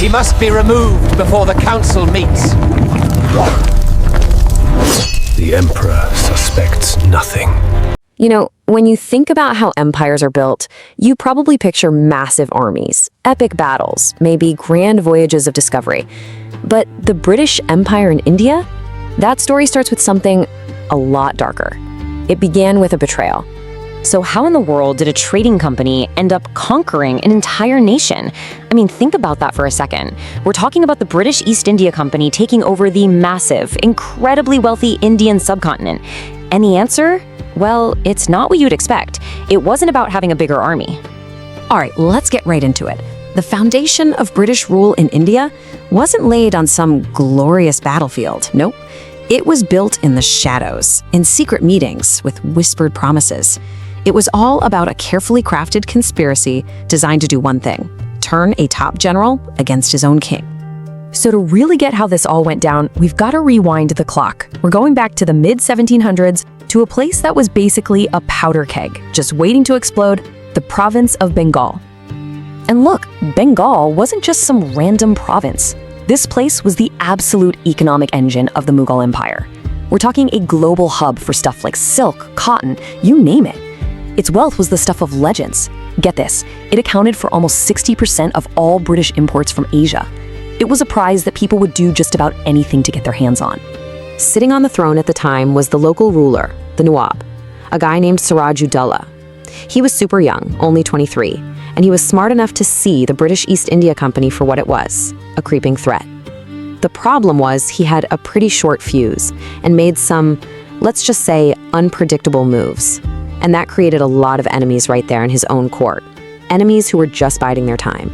He must be removed before the council meets. The Emperor suspects nothing. You know, when you think about how empires are built, you probably picture massive armies, epic battles, maybe grand voyages of discovery. But the British Empire in India? That story starts with something a lot darker. It began with a betrayal. So how in the world did a trading company end up conquering an entire nation? I mean, think about that for a second. We're talking about the British East India Company taking over the massive, incredibly wealthy Indian subcontinent. And the answer? Well, it's not what you'd expect. It wasn't about having a bigger army. All right, let's get right into it. The foundation of British rule in India wasn't laid on some glorious battlefield. Nope. It was built in the shadows, in secret meetings with whispered promises. It was all about a carefully crafted conspiracy designed to do one thing: turn a top general against his own king. So to really get how this all went down, we've got to rewind the clock. We're going back to the mid-1700s to a place that was basically a powder keg, just waiting to explode, the province of Bengal. And look, Bengal wasn't just some random province. This place was the absolute economic engine of the Mughal Empire. We're talking a global hub for stuff like silk, cotton, you name it. Its wealth was the stuff of legends. Get this, it accounted for almost 60% of all British imports from Asia. It was a prize that people would do just about anything to get their hands on. Sitting on the throne at the time was the local ruler, the Nawab, a guy named Siraj-ud-Dowlah. He was super young, only 23, and he was smart enough to see the British East India Company for what it was, a creeping threat. The problem was he had a pretty short fuse and made some, let's just say, unpredictable moves. And that created a lot of enemies right there in his own court. Enemies who were just biding their time.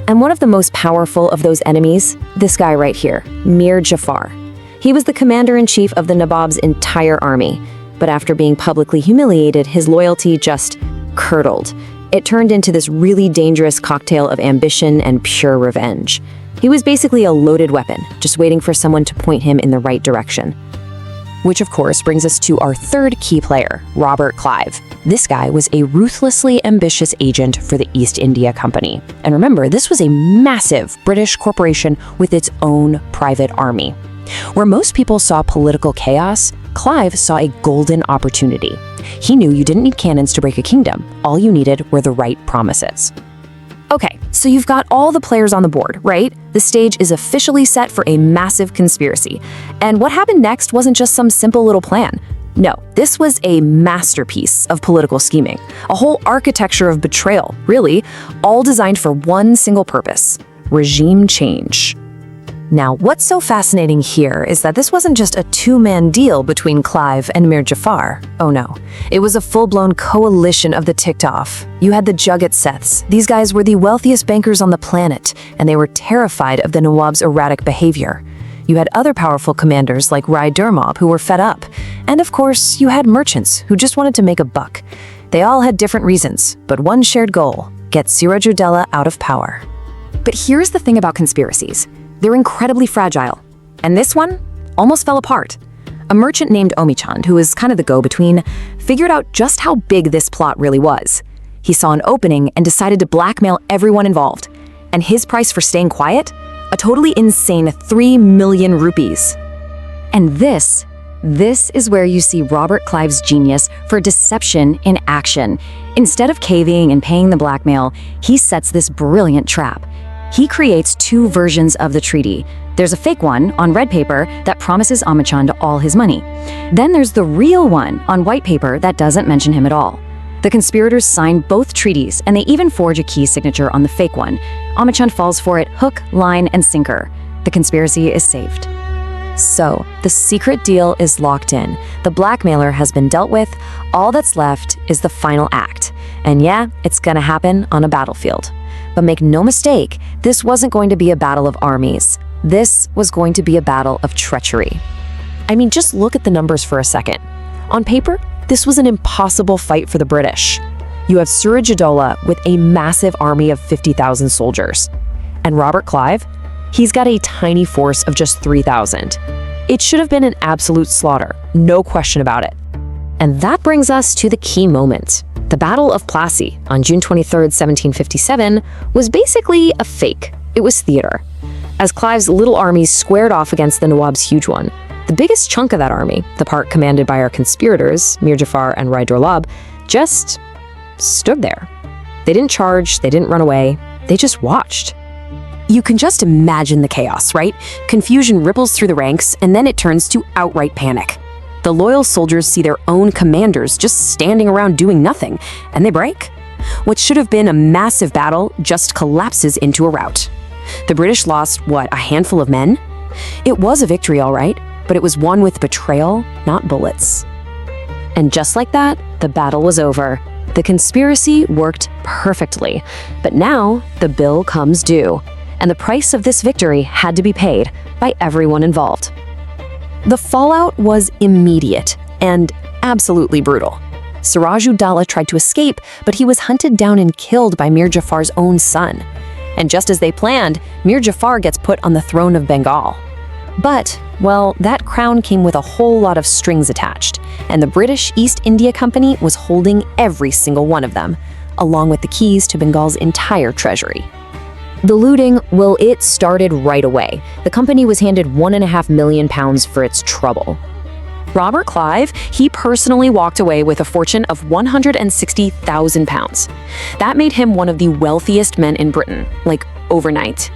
And one of the most powerful of those enemies, this guy right here, Mir Jafar. He was the commander-in-chief of the Nawab's entire army. But after being publicly humiliated, his loyalty just curdled. It turned into this really dangerous cocktail of ambition and pure revenge. He was basically a loaded weapon, just waiting for someone to point him in the right direction. Which of course brings us to our third key player, Robert Clive. This guy was a ruthlessly ambitious agent for the East India Company. And remember, this was a massive British corporation with its own private army. Where most people saw political chaos, Clive saw a golden opportunity. He knew you didn't need cannons to break a kingdom. All you needed were the right promises. Okay, so you've got all the players on the board, right? The stage is officially set for a massive conspiracy. And what happened next wasn't just some simple little plan. No, this was a masterpiece of political scheming, a whole architecture of betrayal, really, all designed for one single purpose: regime change. Now, what's so fascinating here is that this wasn't just a two-man deal between Clive and Mir Jafar. Oh no, it was a full-blown coalition of the ticked off. You had the Jugget Seths. These guys were the wealthiest bankers on the planet, and they were terrified of the Nawab's erratic behavior. You had other powerful commanders like Rai Durmob who were fed up. And of course, you had merchants who just wanted to make a buck. They all had different reasons, but one shared goal: get Siraj-ud-Dowlah out of power. But here's the thing about conspiracies. They're incredibly fragile. And this one almost fell apart. A merchant named Omichand, who was kind of the go-between, figured out just how big this plot really was. He saw an opening and decided to blackmail everyone involved. And his price for staying quiet? A totally insane 3 million rupees. And this is where you see Robert Clive's genius for deception in action. Instead of caving and paying the blackmail, he sets this brilliant trap. He creates two versions of the treaty. There's a fake one on red paper that promises Omichand all his money. Then there's the real one on white paper that doesn't mention him at all. The conspirators sign both treaties, and they even forge a key signature on the fake one. Omichand falls for it hook, line, and sinker. The conspiracy is saved. So, the secret deal is locked in. The blackmailer has been dealt with. All that's left is the final act. And yeah, it's gonna happen on a battlefield. But make no mistake, this wasn't going to be a battle of armies. This was going to be a battle of treachery. I mean, just look at the numbers for a second. On paper, this was an impossible fight for the British. You have Siraj-ud-Dowlah with a massive army of 50,000 soldiers. And Robert Clive? He's got a tiny force of just 3,000. It should have been an absolute slaughter, no question about it. And that brings us to the key moment. The Battle of Plassey on June 23, 1757, was basically a fake. It was theater. As Clive's little army squared off against the Nawab's huge one, the biggest chunk of that army, the part commanded by our conspirators, Mir Jafar and Rai Durlab, just stood there. They didn't charge, they didn't run away, they just watched. You can just imagine the chaos, right? Confusion ripples through the ranks, and then it turns to outright panic. The loyal soldiers see their own commanders just standing around doing nothing, and they break. What should have been a massive battle just collapses into a rout. The British lost, what, a handful of men? It was a victory, all right, but it was won with betrayal, not bullets. And just like that, the battle was over. The conspiracy worked perfectly, but now the bill comes due, and the price of this victory had to be paid by everyone involved. The fallout was immediate and absolutely brutal. Siraj-ud-Dawla tried to escape, but he was hunted down and killed by Mir Jafar's own son. And just as they planned, Mir Jafar gets put on the throne of Bengal. But, well, that crown came with a whole lot of strings attached, and the British East India Company was holding every single one of them, along with the keys to Bengal's entire treasury. The looting, well, it started right away. The company was handed £1.5 million for its trouble. Robert Clive, he personally walked away with a fortune of £160,000. That made him one of the wealthiest men in Britain, like overnight.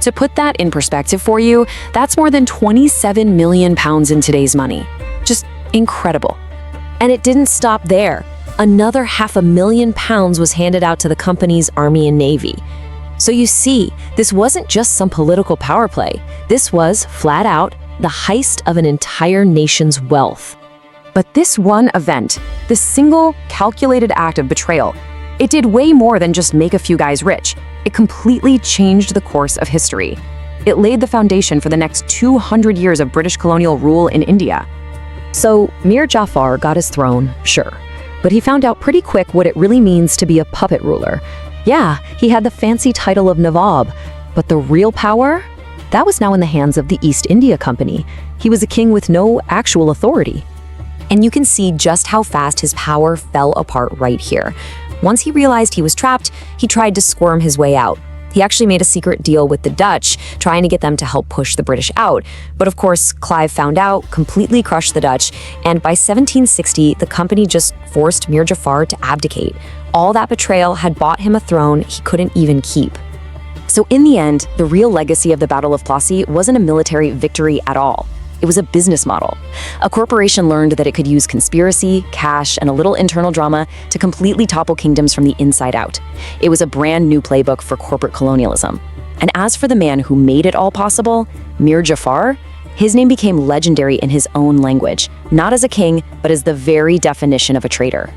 To put that in perspective for you, that's more than £27 million in today's money. Just incredible. And it didn't stop there. Another £500,000 was handed out to the company's Army and Navy. So you see, this wasn't just some political power play. This was, flat out, the heist of an entire nation's wealth. But this one event, this single calculated act of betrayal, it did way more than just make a few guys rich. It completely changed the course of history. It laid the foundation for the next 200 years of British colonial rule in India. So Mir Jafar got his throne, sure, but he found out pretty quick what it really means to be a puppet ruler. Yeah, he had the fancy title of Nawab, but the real power? That was now in the hands of the East India Company. He was a king with no actual authority. And you can see just how fast his power fell apart right here. Once he realized he was trapped, he tried to squirm his way out. He actually made a secret deal with the Dutch, trying to get them to help push the British out. But of course, Clive found out, completely crushed the Dutch, and by 1760, the company just forced Mir Jafar to abdicate. All that betrayal had bought him a throne he couldn't even keep. So in the end, the real legacy of the Battle of Plassey wasn't a military victory at all. It was a business model. A corporation learned that it could use conspiracy, cash, and a little internal drama to completely topple kingdoms from the inside out. It was a brand new playbook for corporate colonialism. And as for the man who made it all possible, Mir Jafar, his name became legendary in his own language, not as a king, but as the very definition of a traitor.